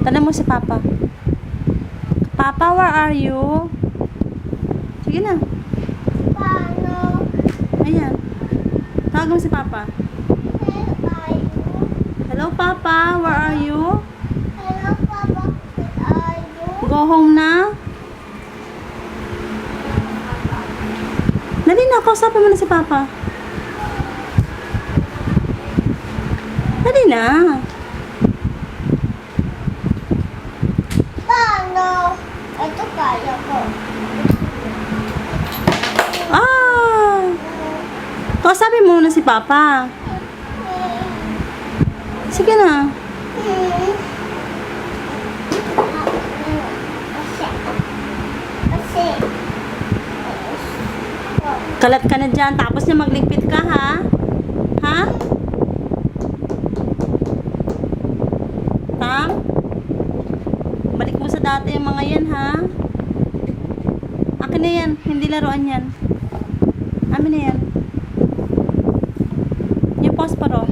Tanong mo si Papa. Papa, where are you? Sige na. Paano? Ayan. Tawag mo si Papa. Where are you? Hello, Papa. Where are you? Hello, Papa. Where are you? Go home na. Dali na. Kausapin mo na si Papa. Dali na. Paano? Ito kaya ko. Kausapin mo na si Papa. Sige na. Kasi. Kalat ka na dyan. Tapos niya magligpit ka, ha? Ha? Tam? Balik mo sa dati yung mga yan, ha? Akin na yan. Hindi laruan yan. Amin na yan. Yung posporo.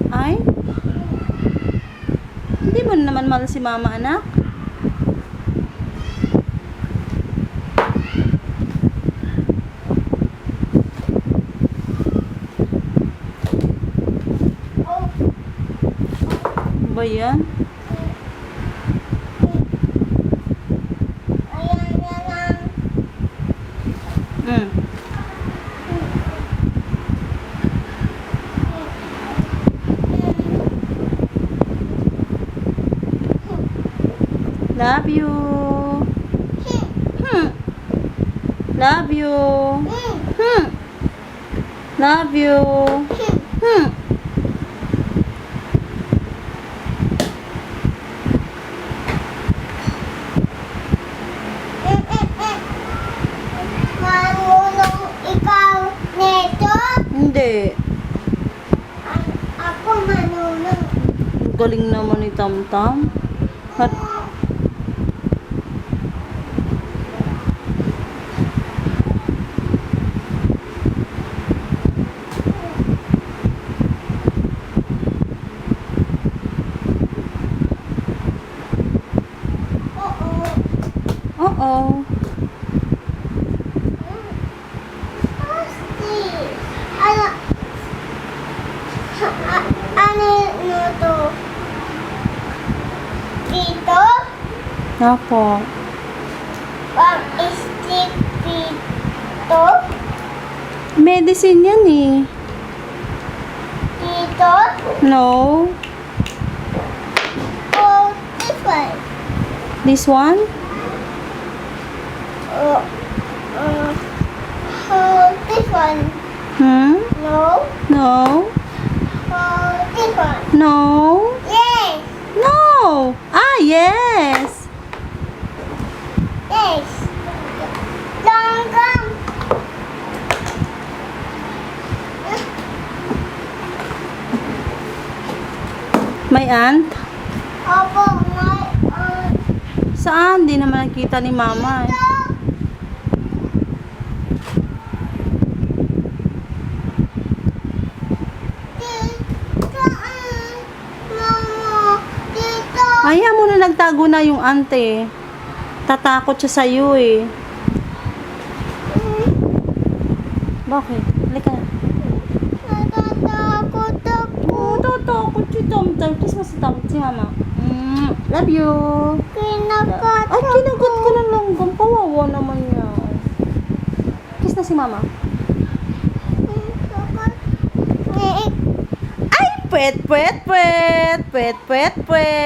Ay? Hindi mo naman mahal si mama, anak? Ba yan? Ayan na lang. Love you. Love you. Love you. Marunong ikaw neto? Hindi. Ako marunong. Galing naman ni Tamtam. At oo. Ano to? Dito? Apo. Stick dito? Medicine yan eh. Dito? No. Oh, this one. This one? Oh, this one. No? No. Oh, this one. No. Yes. No. Ah, yes. Yes. Long gum. May aunt? Opo, my Saan? Di naman nakita ni mama eh. Ayaw mo na nagtago na yung ante. Tatakot siya sa'yo eh. Bakit? Halika na. Natatakot ako. Tatakot si Tamtam. Kiss mo si Tamtam, si mama. Love you. Kinagat Ay, kinagat ko na lang. Kawawa naman niya. Kiss na si mama. Ay, pwet, pwet, pwet. Pwet, pwet, pwet.